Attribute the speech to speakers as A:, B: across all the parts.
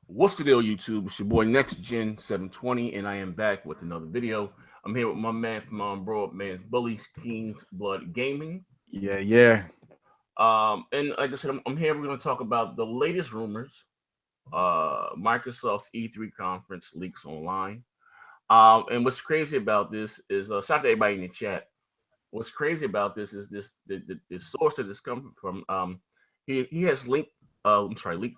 A: What's the deal, YouTube? It's your boy Next Gen 720, and I am back with another video. I'm here with my man from Broad Man's Bullies King's Blood Gaming.
B: Yeah, yeah.
A: And like I said, I'm here. We're going to talk about the latest rumors. Microsoft's E3 conference leaks online. And what's crazy about this is, shout out to everybody in the chat. What's crazy about this is the source that this comes from. He has leaked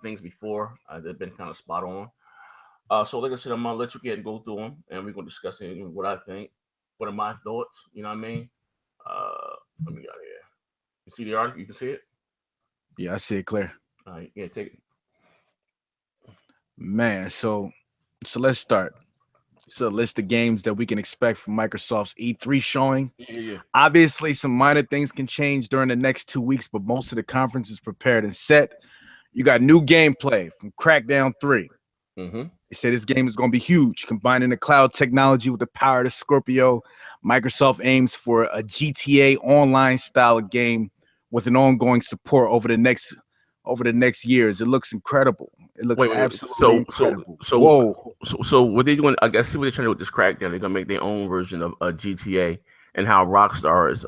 A: things before that've been kind of spot on. So like I said, I'm gonna let you get and go through them, and we're gonna discuss what I think. What are my thoughts? You know what I mean? Let me get out of here. You see the article? You can see it.
B: Yeah, I see it clear.
A: All right, yeah, take it.
B: Man, so let's start. So a list of games that we can expect from Microsoft's E3 showing.
A: Yeah.
B: Obviously, some minor things can change during the next 2 weeks, but most of the conference is prepared and set. You got new gameplay from Crackdown 3.
A: Mm-hmm.
B: They say this game is going to be huge, combining the cloud technology with the power of the Scorpio. Microsoft aims for a GTA online style of game with an ongoing support over the next years. It looks incredible. It looks
A: Wait.
B: absolutely incredible. Whoa.
A: So what they doing? I guess see what they're trying to do with this crackdown. They're gonna make their own version of GTA, and how Rockstar is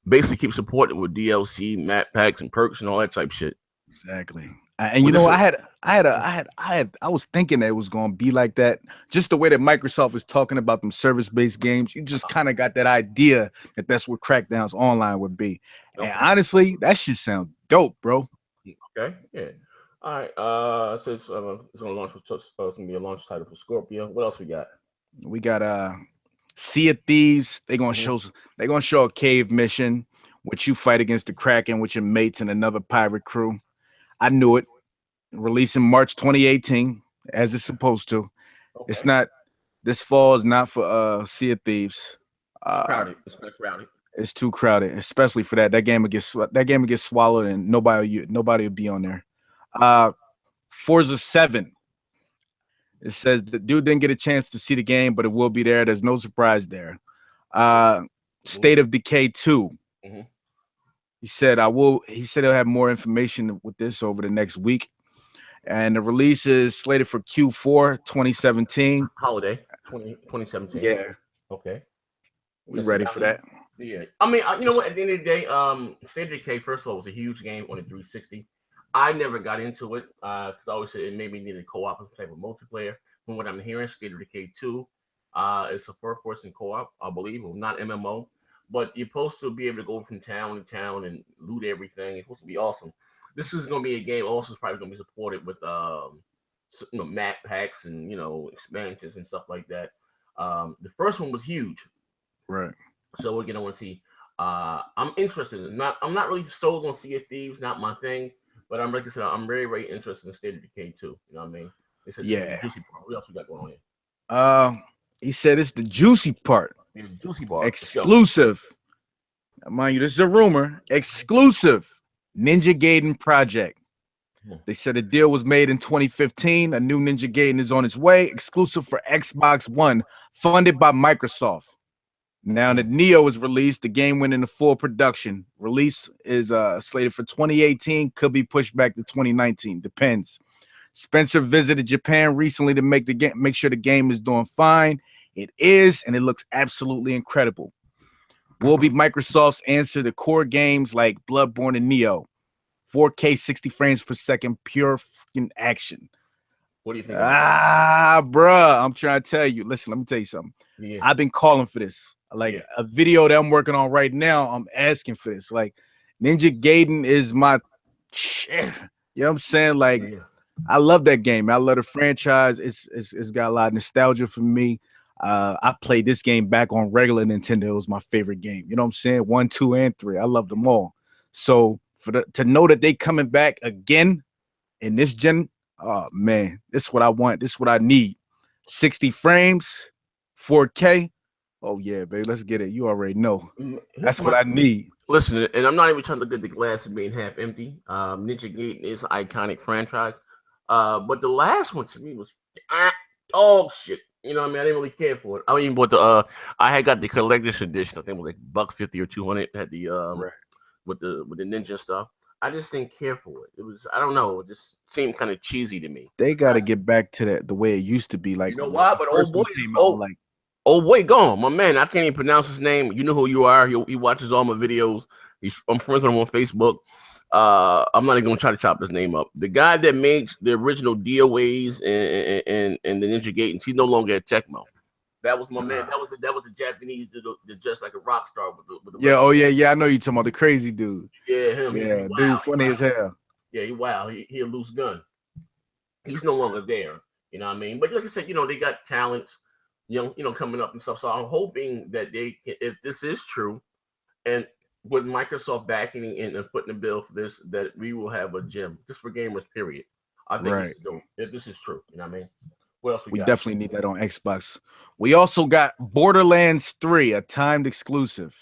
A: basically keep supporting it with DLC, map packs, and perks and all that type shit.
B: Exactly. And
A: Well,
B: you
A: this
B: know,
A: is,
B: I was thinking that it was going to be like that. Just the way that Microsoft is talking about them service-based games, you just kind of got that idea that that's what Crackdown's online would be. And
A: okay.
B: honestly, that shit sound dope, bro.
A: Okay, yeah. All right. So it's gonna launch. It's gonna be a launch title for Scorpio. What else we got?
B: We got Sea of Thieves.
A: Mm-hmm.
B: They're gonna show a cave mission which you fight against the Kraken with your mates and another pirate crew. I knew it. Releasing March 2018, as it's supposed to. It's
A: Okay.
B: not this fall is not for Sea of Thieves.
A: It's
B: Uh
A: crowded. It's not crowded.
B: it's too crowded, especially for that. That game will get swallowed and nobody will be on there. Uh Forza 7. It says the dude didn't get a chance to see the game, but it will be there. There's no surprise there. Uh State of Decay 2.
A: Mm-hmm.
B: He said he'll have more information with this over the next week. And the release is slated for Q4 2017.
A: Holiday 2017.
B: Yeah,
A: Okay.
B: we
A: Listen,
B: ready for that.
A: yeah. I mean, you know what? At the end of the day, State of Decay first of all was a huge game on the 360. I never got into it because I always said it made me need a co-op type of multiplayer. From what I'm hearing, State of Decay 2 it's a first-person co-op, I believe, or not MMO. But you're supposed to be able to go from town to town and loot everything. It's supposed to be awesome. This is going to be a game. Also, is probably going to be supported with map packs and expansions and stuff like that. The first one was huge,
B: Right.
A: so we're gonna want to see. I'm interested. I'm not really sold on Sea of Thieves. Not my thing. But I'm like I said, I'm very very interested in State of Decay too. You know what I mean? They said this is the
B: Yeah.
A: juicy part. What else we got going on here?
B: Uh, he said it's the juicy part.
A: Yeah, the juicy part. Let's go.
B: Exclusive. Now, mind you, this is a rumor. Exclusive Ninja Gaiden project. They said a deal was made in 2015. A new Ninja Gaiden is on its way, exclusive for Xbox One, funded by Microsoft. Now that Neo is released, the game went into full production. Release is slated for 2018, could be pushed back to 2019, depends. Spencer visited Japan recently to make sure the game is doing fine. It is, and it looks absolutely incredible. Will be Microsoft's answer to core games like Bloodborne and Neo. 4K 60 frames per second, pure fucking action.
A: What do you think?
B: Bruh, I'm trying to tell you. Listen, let me tell you something.
A: Yeah.
B: I've been calling for this. Like a video that I'm working on right now, I'm asking for this. Like Ninja Gaiden is my shit. You know what I'm saying? Like I love that game. I love the franchise. It's got a lot of nostalgia for me. I played this game back on regular Nintendo. It was my favorite game. You know what I'm saying? 1, 2, and 3. I love them all. So to know that they coming back again in this gen, oh man, this is what I want. This is what I need. 60 frames, 4K. Oh yeah, baby, let's get it. You already know. That's what I need.
A: Listen, and I'm not even trying to look at the glass as being half empty. Ninja Gaiden is an iconic franchise. But the last one to me was oh shit. You know what I mean? I didn't really care for it. I even bought the I had got the collector's edition. I think it was like $150 or $200. Had the with the ninja stuff. I just didn't care for it. It was, I don't know, it just seemed kind of cheesy to me.
B: They got to get back to the way it used to be. Like,
A: You know
B: when
A: why?
B: the
A: But
B: first
A: old boy,
B: one came out, like,
A: oh boy, gone. My man, I can't even pronounce his name. You know who you are. He watches all my videos. I'm friends with him on Facebook. I'm not even gonna try to chop his name up. The guy that makes the original DOAs and the Ninja Gaidens, he's no longer at Tecmo. That was my man. That was the Japanese, the just like a rock star with the
B: yeah, oh yeah, I know you talking about the crazy dude.
A: yeah, him.
B: Yeah,
A: He
B: dude, funny as hell.
A: Yeah, he a loose gun. He's no longer there. You know what I mean? But like I said, they got talents, coming up and stuff. So I'm hoping that if this is true, and with Microsoft backing and putting the bill for this, that we will have a gym just for gamers. Period. I think this is dope. If this is true, you know what I mean? What else we got?
B: Definitely need that on Xbox. We also got Borderlands 3, a timed exclusive.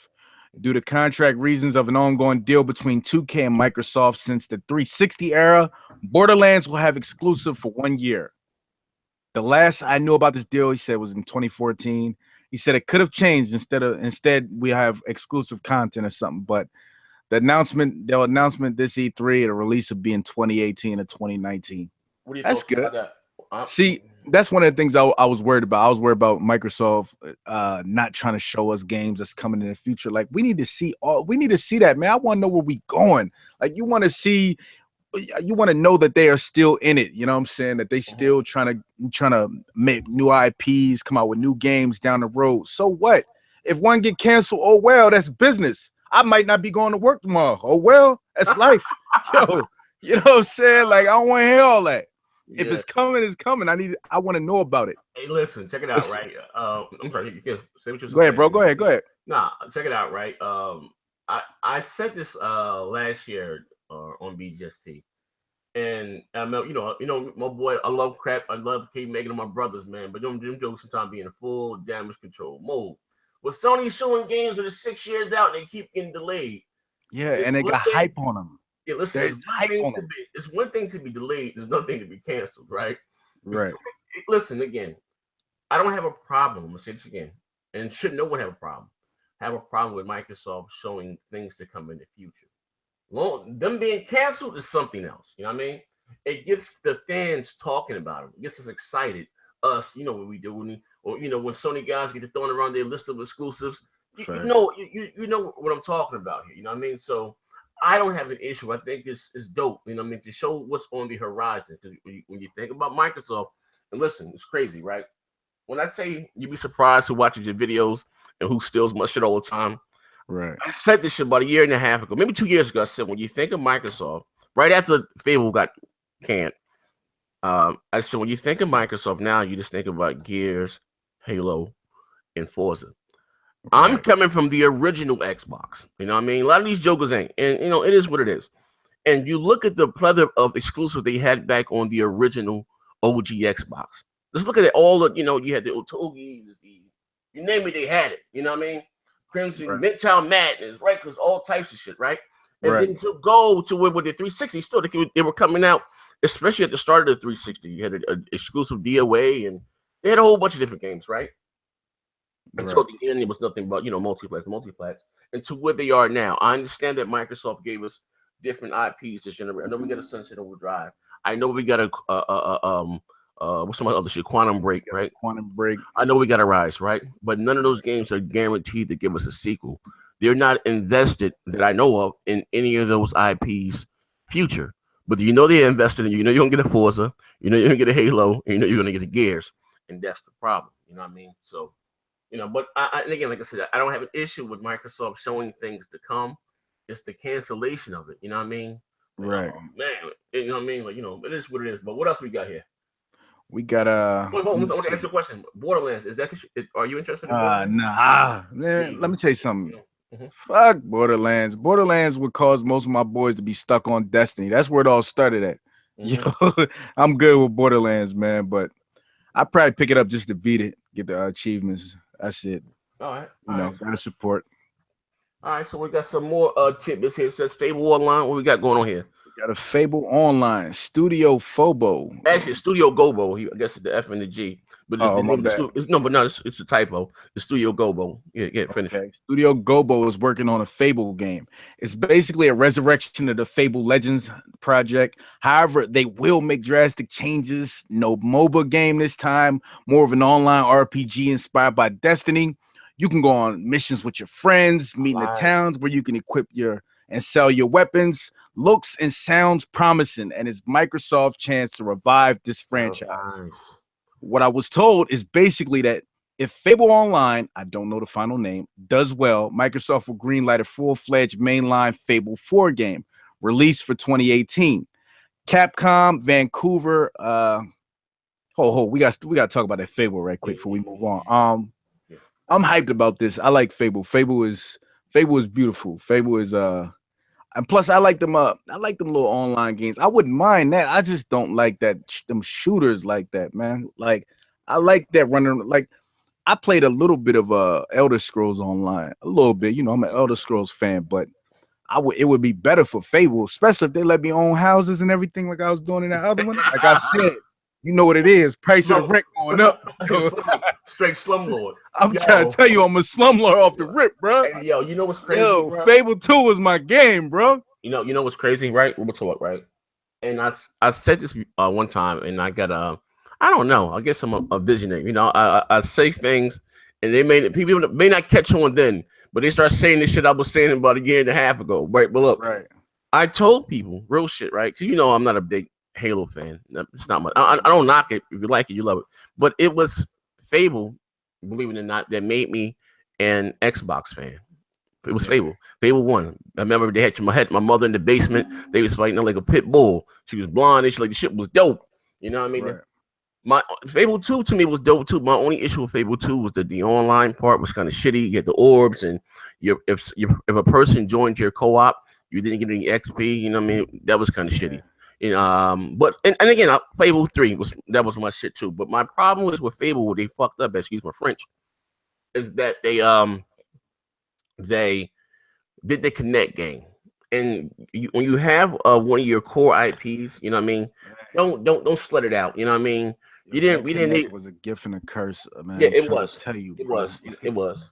B: Due to contract reasons of an ongoing deal between 2K and Microsoft since the 360 era, Borderlands will have exclusive for 1 year. The last I knew about this deal, he said, was in 2014. He said it could have changed. Instead we have exclusive content or something. But the announcement this E3, the release will be in 2018 or 2019.
A: What do you
B: That's good.
A: About that?
B: See, that's one of the things I was worried about. I was worried about Microsoft not trying to show us games that's coming in the future. Like, we need to see that, man. I want to know where we going. Like, you want to know that they are still in it. You know what I'm saying? That they still trying to make new IPs, come out with new games down the road. So what? If one get canceled, oh well, that's business. I might not be going to work tomorrow. Oh well, that's life. Yo, you know what I'm saying? Like, I don't want to hear all that. Yeah. If it's coming, it's coming. I want to know about it.
A: Hey, listen, check it out, right? I'm sorry, you can say what you're saying.
B: Go ahead, bro. Go ahead.
A: Nah, check it out, right? I said this last year on BGST, and my boy, I love crap. I love keep making them my brothers, man. But them jokes sometimes be in full damage control mode. With Sony showing games that are 6 years out, and they keep getting delayed.
B: Yeah, and they got hype on them.
A: Yeah, listen, it's one thing to be delayed, there's another thing to be canceled, right?
B: Right.
A: Listen, again, I don't have a problem. I'm gonna say this again, and should no one have a problem. I have a problem with Microsoft showing things to come in the future. Them being canceled is something else. You know what I mean? It gets the fans talking about it. It gets us excited. Us, you know what we do when when Sony guys get to throwing around their list of exclusives. You know what I'm talking about here. You know what I mean? So I don't have an issue. I think it's dope. You know what I mean? To show what's on the horizon. Because when you think about Microsoft, and listen, it's crazy, right? When I say you'd be surprised who watches your videos and who steals my shit all the time.
B: Right.
A: I said this shit about a year and a half ago, maybe 2 years ago. I said, when you think of Microsoft, right after Fable got canned, I said, when you think of Microsoft now, you just think about Gears, Halo, and Forza. Right. I'm coming from the original Xbox. You know what I mean? A lot of these jokers ain't. And, it is what it is. And you look at the plethora of exclusives they had back on the original OG Xbox. Let's look at it. All the, you had the Otogi, you name it, they had it. You know what I mean? Crimson, right. Midtown Madness, right? Because all types of shit, right? And then to go to with the 360, still they were coming out, especially at the start of the 360. You had an exclusive DOA, and they had a whole bunch of different games, right? Until the end, it was nothing but multiplex. And to where they are now, I understand that Microsoft gave us different IPs this generation. I know we got a Sunset Overdrive. I know we got a what's some other shit? Quantum Break, right?
B: Quantum Break.
A: I know we got a Rise, right? But none of those games are guaranteed to give us a sequel. They're not invested that I know of in any of those IPs' future. But they're invested in. You're gonna get a Forza. You're gonna get a Halo. And you're gonna get a Gears, and that's the problem. You know what I mean? So. But and again, like I said, I don't have an issue with Microsoft showing things to come. It's the cancellation of it. You know what I mean?
B: Right.
A: Man, you know what I mean? Like, it is what it is. But what else we got here?
B: We got
A: Wait, I want to answer your question. Borderlands, are you interested in
B: Borderlands? Nah, man. Let me tell you something. Fuck Borderlands. Borderlands would cause most of my boys to be stuck on Destiny. That's where it all started at. Yo, I'm good with Borderlands, man, but I probably pick it up just to beat it, get the achievements. That's it.
A: All right.
B: Gotta support.
A: All right, so we got some more tidbits here. It says Fable Online. What we got going on here?
B: Got a Fable Online, Studio Fobo.
A: Actually, Studio Gobo. I guess it's the F and the G, but it's
B: Oh,
A: the
B: my
A: name of the
B: bad.
A: studio. No, but no, it's a typo. The Studio Gobo. Yeah, finish.
B: Okay. Studio Gobo is working on a Fable game. It's basically a resurrection of the Fable Legends project. However, they will make drastic changes. No MOBA game this time, more of an online RPG inspired by Destiny. You can go on missions with your friends, meet in the towns where you can equip your and sell your weapons. Looks and sounds promising, and it's Microsoft's chance to revive this franchise.
A: Nice.
B: What I was told is basically that if Fable Online, I don't know the final name, does well, Microsoft will greenlight a full-fledged mainline Fable 4 game released for 2018. Capcom, Vancouver, we got to talk about that Fable right quick before we move on. I'm hyped about this. I like Fable. Fable is beautiful. Fable is and plus I like them little online games. I wouldn't mind that. I just don't like them shooters like that, man. Like I like that running. Like I played a little bit of Elder Scrolls Online, a little bit. You know, I'm an Elder Scrolls fan, but it would be better for Fable, especially if they let me own houses and everything like I was doing in that other one. Like I said, you know what it is. Price of the rent going up.
A: Straight slumlord.
B: I'm trying to tell you, I'm a slumlord off the rip, bro.
A: Hey, yo, you know what's crazy?
B: Yo,
A: bro?
B: Fable 2 was my game, bro.
A: You know what's crazy, right? We'll talk, right? And I said this one time, and I got I don't know. I guess I'm a visionary. You know, I say things, and people may not catch on then, but they start saying this shit I was saying about a year and a half ago, right? But look, I told people real shit, right? Because you know I'm not a big Halo fan. It's not much. I don't knock it. If you like it, you love it. But it was Fable, believe it or not, that made me an Xbox fan. It was Fable. Fable 1. I remember they had my mother in the basement. They was fighting like a pit bull. She was blonde and the shit was dope. You know what I mean? Right. My Fable 2 to me was dope too. My only issue with Fable 2 was that the online part was kind of shitty. You get the orbs, and if a person joined your co-op, you didn't get any XP. You know what I mean? That was kind of shitty. You know, but and again, Fable 3 was my shit too. But my problem was with Fable, where they fucked up, excuse my French, is that they did the Connect game. And when you have one of your core IPs, you know what I mean, don't slut it out. You know what I mean? We didn't need.
B: It was a gift and a curse, man.
A: Yeah, it was.
B: Tell you,
A: it was.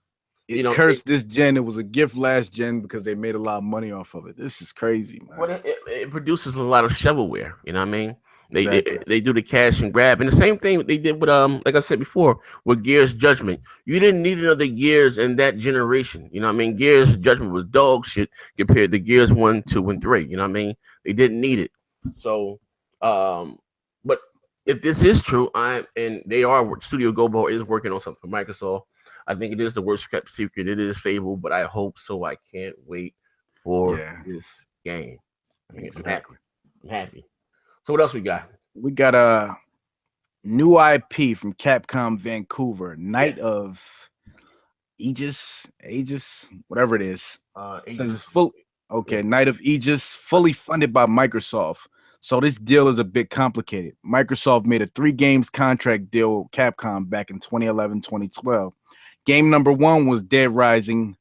B: It cursed this gen. It was a gift last gen because they made a lot of money off of it. This is crazy, man.
A: Well, it produces a lot of shovelware. You know what I mean? They do the cash and grab, and the same thing they did with like I said before with Gears Judgment. You didn't need another Gears in that generation. You know what I mean? Gears Judgment was dog shit compared to Gears 1, 2, and 3. You know what I mean? They didn't need it. So, but if this is true, Studio Gobo is working on something for Microsoft. I think it is the worst kept secret. It is Fable, but I hope so. I can't wait for this game.
B: Exactly.
A: I'm happy. So what else we got?
B: We got a new IP from Capcom Vancouver, Night of Aegis, whatever it is. Says it's full. Okay, Night of Aegis, fully funded by Microsoft. So this deal is a bit complicated. Microsoft made a 3 games contract deal with Capcom back in 2011, 2012. Game number 1 was Dead Rising.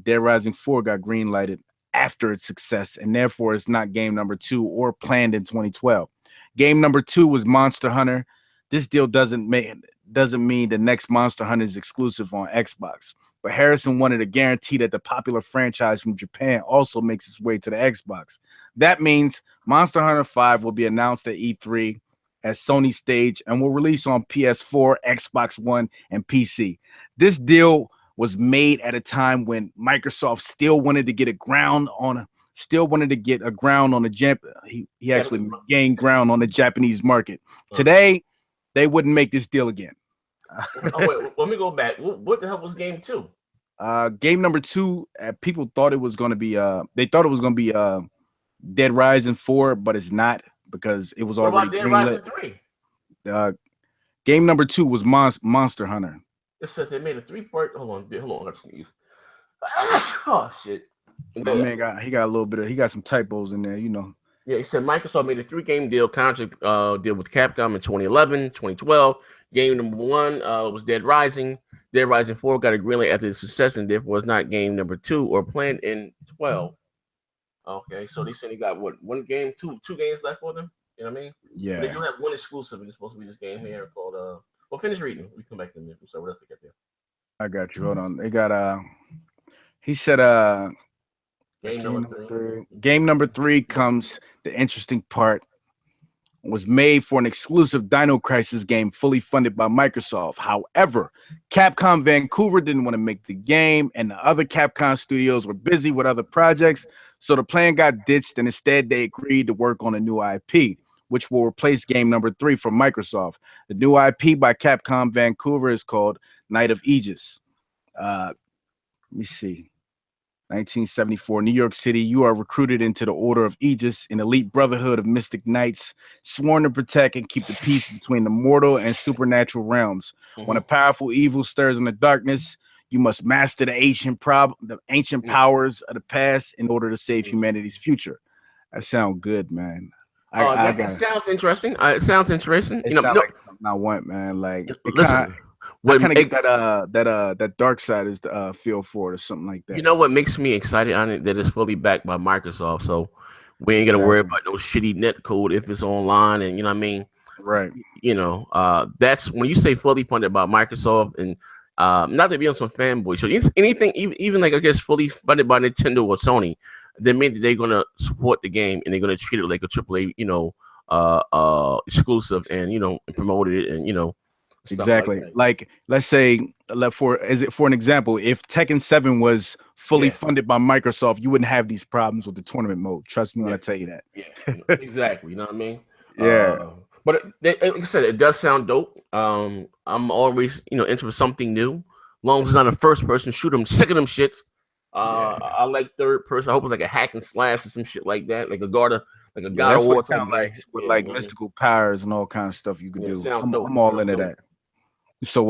B: Dead Rising 4 got greenlighted after its success, and therefore it's not game number 2 or planned in 2012. Game number 2 was Monster Hunter. This deal doesn't mean the next Monster Hunter is exclusive on Xbox, but Harrison wanted to guarantee that the popular franchise from Japan also makes its way to the Xbox. That means Monster Hunter 5 will be announced at E3 at Sony stage and will release on PS4, Xbox One, and PC. This deal was made at a time when Microsoft still wanted to get a ground on the he actually gained ground on the Japanese market. Today, they wouldn't make this deal again.
A: Wait, let me go back. What the hell was game 2?
B: Game number 2, people thought it was going to be Dead Rising 4, but it's not because it was already
A: Dead Rising 3?
B: Game number 2 was Monster Hunter.
A: It says they made a 3-part. Hold on. Let's sneeze. Oh shit!
B: My man got a little bit of some typos in there, you know.
A: Yeah, he said Microsoft made a 3-game deal contract deal with Capcom in 2011, 2012. Game number 1 was Dead Rising. Dead Rising 4 got a greenlight after the success, and therefore was not game number 2 or planned in 12. Okay, so they said they got what, one game, two games left for them. You know what I mean? But they
B: Yeah,
A: do have one exclusive, and it's supposed to be this game here called Well, finish reading. We come back to the so what else they got there?
B: I got you. Hold on. They got he said
A: Game
B: game
A: number
B: number
A: three.
B: three. Game number three comes the interesting part. Was made for an exclusive Dino Crisis game fully funded by Microsoft. However, Capcom Vancouver didn't want to make the game, and the other Capcom studios were busy with other projects, so the plan got ditched, and instead they agreed to work on a new IP, which will replace game number three from Microsoft. The new IP by Capcom Vancouver is called Night of Aegis. Let me see. 1974, New York City, you are recruited into the Order of Aegis, an elite brotherhood of mystic knights sworn to protect and keep the peace between the mortal and supernatural realms. When a powerful evil stirs in the darkness, you must master the ancient powers of the past in order to save humanity's future. That sounds good, man. I
A: That
B: got it.
A: sounds interesting. It sounds interesting.
B: It
A: You know,
B: sounds like something I want, man. Like it kind
A: listen.
B: I
A: What
B: kind of get that dark side is the feel for it or something like
A: you
B: that.
A: know what makes me excited on it, that it's fully backed by Microsoft, so we ain't got to worry
B: Exactly.
A: about no shitty net code if it's online, and you know what I mean.
B: Right.
A: That's when you say fully funded by Microsoft, and not to be on some fanboy show. Anything, even like I guess fully funded by Nintendo or Sony, they mean that they're gonna support the game and they're gonna treat it like a AAA, exclusive, and and promote it, and stuff like
B: Exactly.
A: that.
B: Like, let's say, for an example, if Tekken 7 was fully
A: Yeah,
B: funded by Microsoft, you wouldn't have these problems with the tournament mode. Trust me when
A: yeah,
B: I tell you that.
A: yeah. Exactly. You know what I mean?
B: Yeah,
A: But like I said, it does sound dope. I'm always into something new. Long as it's not a first person shooter, I'm sick of them shits.
B: yeah,
A: I like third person. I hope it's like a hack and slash or some shit like that, like a
B: yeah.
A: God of
B: That's what
A: War
B: it
A: type
B: sounds like
A: game.
B: with
A: Yeah,
B: like mystical powers and all kinds of stuff you could
A: yeah,
B: do.
A: sounds dope.
B: I'm all
A: Sounds
B: into
A: dope.
B: that. So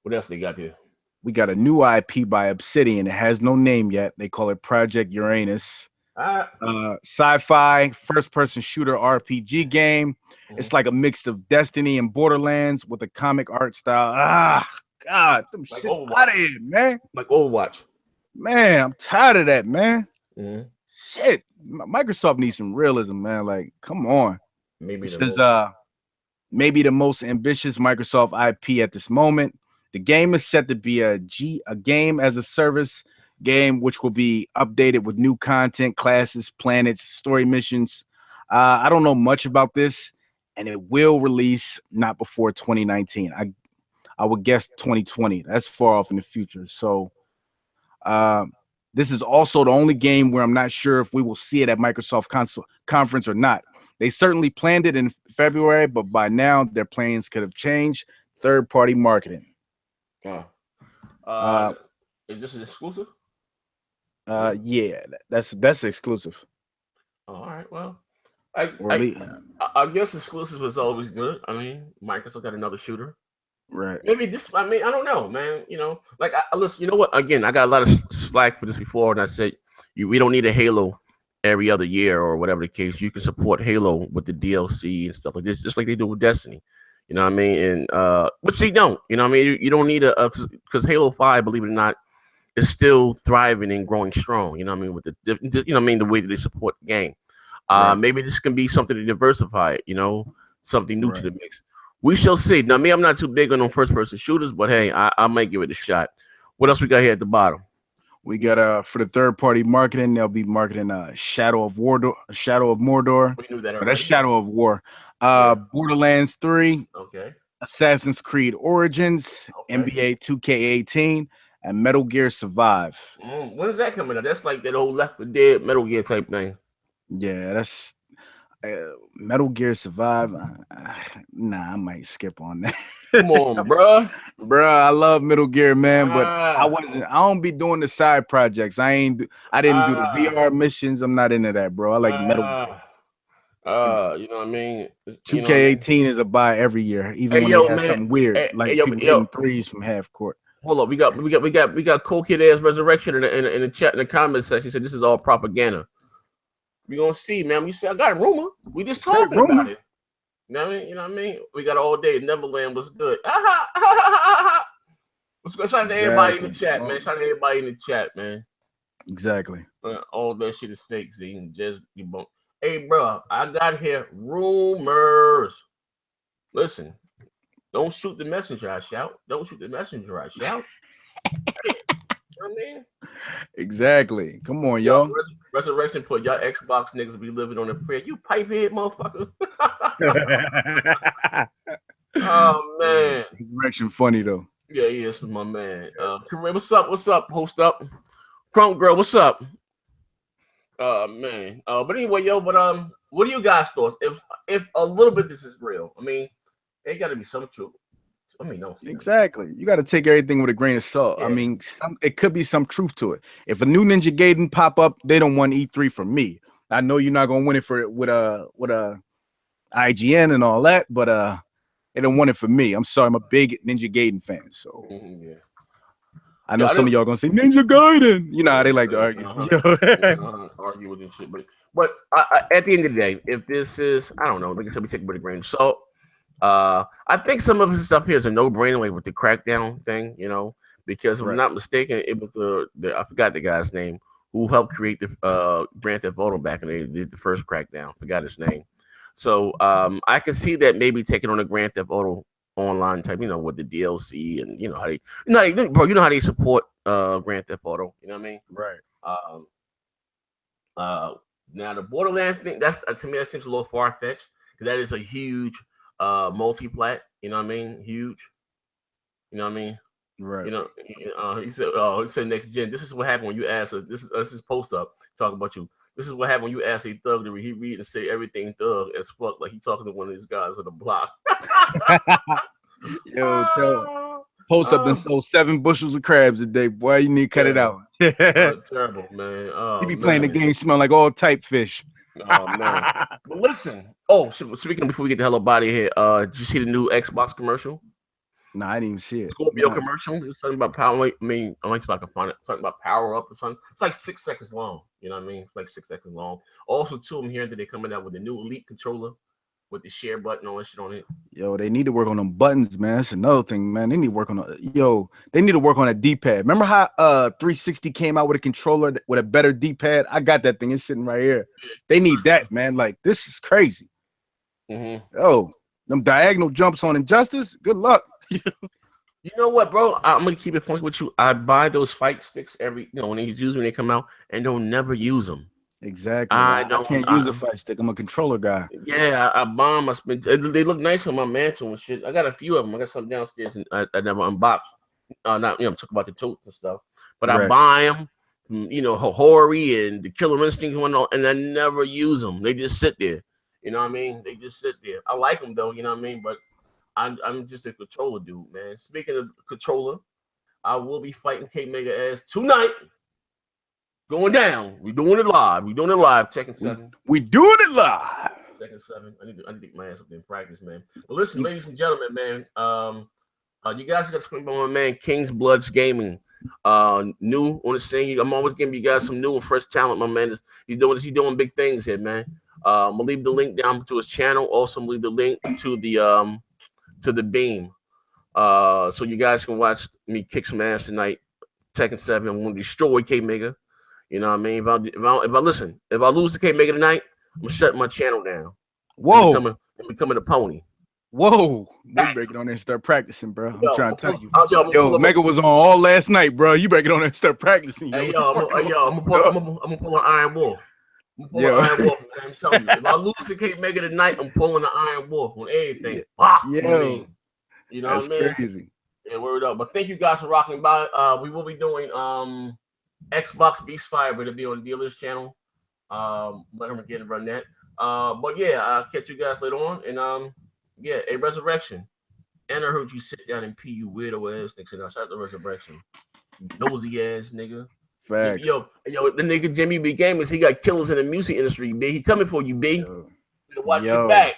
A: What else they got here?
B: we got a new IP by Obsidian. It has no name yet. They call it Project Uranus.
A: Uh,
B: Sci-fi first-person shooter RPG game.
A: mhm.
B: It's like a mix of Destiny and Borderlands with a comic art style. Ah, God, them
A: Like
B: shits
A: Overwatch.
B: out of here, man.
A: Like Overwatch.
B: Man, I'm tired of that, man.
A: Hmm.
B: Shit, Microsoft needs some realism, man. Like, come on.
A: Maybe
B: This
A: the
B: is
A: most.
B: maybe the most ambitious Microsoft IP at this moment. The game is set to be a game as a service game, which will be updated with new content, classes, planets, story missions. I don't know much about this, and it will release not before 2019. I would guess 2020. That's far off in the future. So uh, this is also the only game where I'm not sure if we will see it at Microsoft conference or not. They certainly planned it in February, but by now their plans could have changed. Third-party marketing.
A: Uh,
B: Uh,
A: is this an exclusive? Yeah.
B: yeah, that's exclusive.
A: Oh, all right. Well, I,
B: Or
A: I
B: least,
A: I guess exclusive was always good. I mean, Microsoft got another shooter.
B: right.
A: Maybe this. I mean, I don't know, man. Like listen. You know what? Again, I got a lot of slack for this before, and I said we don't need a Halo every other year or whatever the case. You can support Halo with the DLC and stuff like this, just like they do with Destiny. You know what I mean? And which they don't. You know what I mean? You don't need because Halo 5, believe it or not, is still thriving and growing strong. You know what I mean? With you know what I mean, the way that they support the game.
B: Right.
A: Maybe this can be something to diversify it. Something new to
B: Right.
A: the mix. We shall see. Now, me, I'm not too big on first person shooters, but hey, I might give it a shot. What else we got here at the bottom?
B: We got for the third party marketing, they'll be marketing Shadow of Mordor.
A: We knew that
B: But that's
A: already.
B: Shadow of War.
A: Yeah.
B: Borderlands 3,
A: Okay.
B: Assassin's Creed Origins,
A: Okay.
B: NBA 2K18, and Metal Gear Survive.
A: When is that coming out? That's like that old Left 4 Dead Metal Gear type thing.
B: Yeah, that's Metal Gear Survive. Nah, I might skip on that.
A: Come on, bruh.
B: Bruh, I love Metal Gear, man, but
A: Ah,
B: I don't be doing the side projects. I didn't do the
A: ah,
B: VR missions. I'm not into that, bro. I like Metal Gear.
A: ah, you know what I mean? You know what I mean?
B: 2K18 is a buy every year, even
A: Hey,
B: when they
A: yo,
B: have
A: man.
B: something weird,
A: Hey,
B: like
A: yo,
B: people
A: yo,
B: hitting threes from half court.
A: hold up. We got Cool Kid Ass Resurrection in the chat in the comment section. He said this is all propaganda. We gonna see, man. You see, I got a rumor. We just
B: Say
A: talking about
B: rumor.
A: it. You know what I mean? We got all day. Neverland was good. Let's go shout out to everybody in the
B: Exactly.
A: chat,
B: Well,
A: man. Shout out to everybody in the chat, man.
B: Exactly.
A: All that shit is fake. So you can just debunk. Hey, bro, I got here rumors. Listen, don't shoot the messenger. I shout. Don't shoot the messenger. I shout. You know what I mean?
B: Exactly. Come on,
A: Yo,
B: y'all.
A: Resurrection put y'all Xbox niggas be living on a prayer. You pipehead motherfucker. Oh man.
B: Direction funny though.
A: Yeah, he is my man. Kareem, what's up? What's up? Host up. Crunk girl, what's up? Man. But anyway, yo, but what do you guys thoughts? If a little bit this is real, I mean, it gotta be some truth. I mean, no.
B: Exactly. You got to take everything with a grain of salt.
A: Yeah.
B: I mean, it could be some truth to it. If a new Ninja Gaiden pop up, they don't want E3 from me. I know you're not gonna win it with a IGN and all that, but they don't want it for me. I'm sorry, I'm a big Ninja Gaiden fan, so
A: Yeah.
B: I know some of y'all gonna say Ninja Gaiden. You know how they like to argue.
A: Argue with this shit, but at the end of the day, if this is, I don't know, like I said, we take it with a grain of salt. I think some of this stuff here is a no-brainer, like with the Crackdown thing, you know, because if I'm not mistaken, it was the I forgot the guy's name who helped create the Grand Theft Auto back when they did the first Crackdown. Forgot his name. So I can see that maybe taking on a Grand Theft Auto online type, you know, with the DLC and you know how they, bro, you know how they support Grand Theft Auto. You know what I mean?
B: Right.
A: Now the Borderlands thing, that's to me that seems a little far fetched because that is a huge multi-plat. You know what I mean? Huge. You know what I mean?
B: Right.
A: You know, he said next gen. This is what happened when you ask her. This is post up talking about you. This is what happened when you ask a thug to read. He read and say everything thug as fuck, like he talking to one of these guys on the block.
B: Yo, post up and sold 7 bushels of crabs a day. Boy, you need to cut it out.
A: Terrible, man.
B: You be playing the game, smell like all type fish.
A: Oh man. But listen. Oh, speaking of, before we get the hell up out of here, did you see the new Xbox commercial?
B: No, I didn't even see it.
A: Scorpio commercial. It's something about power. I mean, I might see if I can find it. Something about power up or something. It's like 6 seconds long. You know what I mean? It's like 6 seconds long. Also, too, I'm hearing that they're coming out with a new Elite controller with the share button, all that shit on it.
B: Yo, they need to work on them buttons, man. That's another thing, man. They need to work on they need to work on a D-pad. Remember how 360 came out with a controller with a better D-pad? I got that thing. It's sitting right here. They need that, man. Like, this is crazy. Oh, them diagonal jumps on Injustice. Good luck.
A: You know what, bro? I'm gonna keep it funky with you. I buy those fight sticks when they come out, and don't never use them.
B: Exactly. I can't use a fight stick. I'm a controller guy.
A: Yeah, I buy them. They look nice on my mantle and shit. I got a few of them. I got some downstairs, and I never unboxed. I'm talking about the totes and stuff. But I buy them. You know, Hori and the Killer Instinct and all, and I never use them. They just sit there. You know what I mean? They just sit there. I like them though. You know what I mean? But I'm just a controller dude, man. Speaking of controller, I will be fighting K Mega ass tonight. Going down. We're doing it live. Tekken 7.
B: We doing it live.
A: Tekken 7. I need to get my ass up in practice, man. But listen, ladies and gentlemen, man. You guys got to scream about my man King's Bloods Gaming. New on the scene. I'm always giving you guys some new and fresh talent, my man. He's doing big things here, man. I'm gonna leave the link down to his channel. Also, leave the link to the Beam. So you guys can watch me kick some ass tonight. Tekken 7. I'm gonna destroy K Mega. You know what I mean? If I lose to K Mega tonight, I'm gonna shut my channel down.
B: Whoa.
A: I'm becoming a pony.
B: Whoa. We better get on there and start practicing, bro. I'm trying to tell you. Yo, Mega was on all last night, bro. You better get on there and start practicing.
A: I'm gonna pull an Iron Wolf. Iron Wolf, man. I'm telling you, if I lose to K Mega tonight, I'm pulling the Iron Wolf on everything.
B: Yo,
A: you know
B: that's
A: what I mean?
B: Crazy.
A: Yeah, word up. But thank you guys for rocking by. We will be doing Xbox Beast Fire, but it'll be on the dealer's channel. Let him again run that. But yeah, I'll catch you guys later on. And a Resurrection. And I heard you sit down and pee, you weirdo ass nigga. Shout out to Resurrection. Nosy ass nigga.
B: Facts.
A: Yo, the nigga Jimmy B Gamers, he got killers in the music industry, B. He coming for you, B. Watch your back.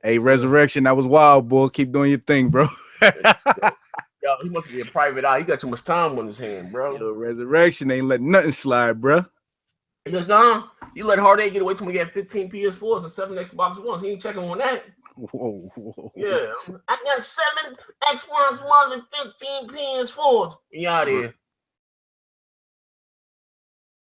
B: Hey, Resurrection, that was wild, boy. Keep doing your thing, bro.
A: Yo, he must be a private eye. He got too much time on his hand, bro.
B: Yo, Resurrection ain't letting nothing slide, bro.
A: You let Heartache get away from me at 15 PS4s and 7 Xbox Ones. He ain't checking on that.
B: Whoa.
A: Yeah. I got 7 Xbox Ones and 15 PS4s. You out here.